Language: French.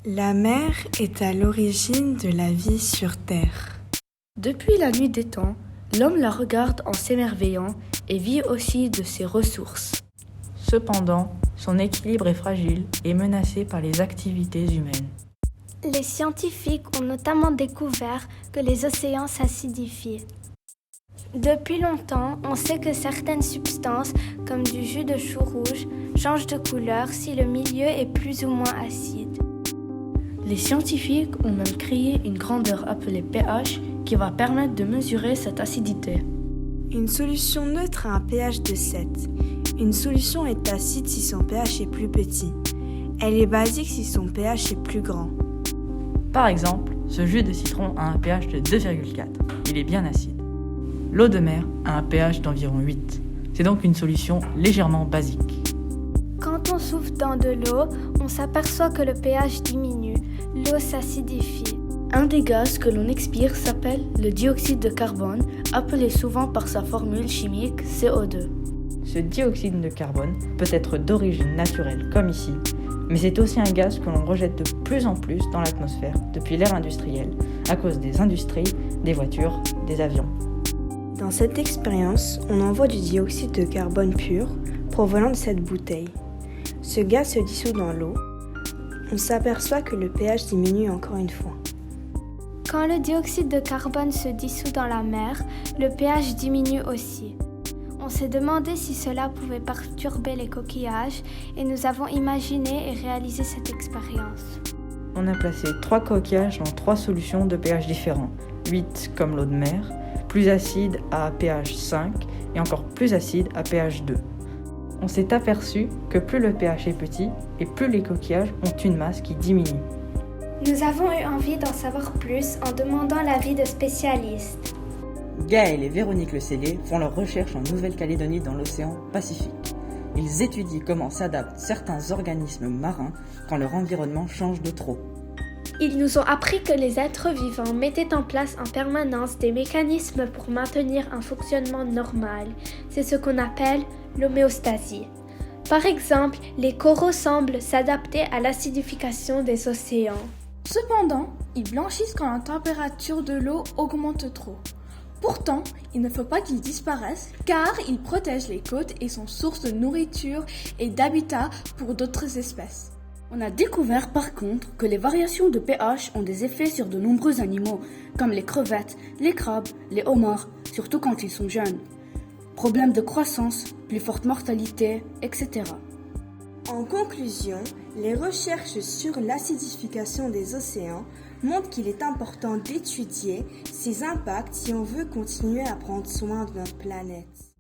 La mer est à l'origine de la vie sur Terre. Depuis la nuit des temps, l'homme la regarde en s'émerveillant et vit aussi de ses ressources. Cependant, son équilibre est fragile et menacé par les activités humaines. Les scientifiques ont notamment découvert que les océans s'acidifient. Depuis longtemps, on sait que certaines substances, comme du jus de chou rouge, changent de couleur si le milieu est plus ou moins acide. Les scientifiques ont même créé une grandeur appelée pH qui va permettre de mesurer cette acidité. Une solution neutre a un pH de 7. Une solution est acide si son pH est plus petit. Elle est basique si son pH est plus grand. Par exemple, ce jus de citron a un pH de 2,4. Il est bien acide. L'eau de mer a un pH d'environ 8. C'est donc une solution légèrement basique. Quand on souffle dans de l'eau, on s'aperçoit que le pH diminue. L'eau s'acidifie. Un des gaz que l'on expire s'appelle le dioxyde de carbone, appelé souvent par sa formule chimique CO2. Ce dioxyde de carbone peut être d'origine naturelle comme ici, mais c'est aussi un gaz que l'on rejette de plus en plus dans l'atmosphère depuis l'ère industrielle, à cause des industries, des voitures, des avions. Dans cette expérience, on envoie du dioxyde de carbone pur provenant de cette bouteille. Ce gaz se dissout dans l'eau. On s'aperçoit que le pH diminue encore une fois. Quand le dioxyde de carbone se dissout dans la mer, le pH diminue aussi. On s'est demandé si cela pouvait perturber les coquillages et nous avons imaginé et réalisé cette expérience. On a placé 3 coquillages dans 3 solutions de pH différents, 8 comme l'eau de mer, plus acide à pH 5 et encore plus acide à pH 2. On s'est aperçu que plus le pH est petit et plus les coquillages ont une masse qui diminue. Nous avons eu envie d'en savoir plus en demandant l'avis de spécialistes. Gaël et Véronique Le Cellier font leurs recherches en Nouvelle-Calédonie dans l'océan Pacifique. Ils étudient comment s'adaptent certains organismes marins quand leur environnement change de trop. Ils nous ont appris que les êtres vivants mettaient en place en permanence des mécanismes pour maintenir un fonctionnement normal. C'est ce qu'on appelle l'homéostasie. Par exemple, les coraux semblent s'adapter à l'acidification des océans. Cependant, ils blanchissent quand la température de l'eau augmente trop. Pourtant, il ne faut pas qu'ils disparaissent car ils protègent les côtes et sont source de nourriture et d'habitat pour d'autres espèces. On a découvert par contre que les variations de pH ont des effets sur de nombreux animaux, comme les crevettes, les crabes, les homards, surtout quand ils sont jeunes. Problèmes de croissance, plus forte mortalité, etc. En conclusion, les recherches sur l'acidification des océans montrent qu'il est important d'étudier ces impacts si on veut continuer à prendre soin de notre planète.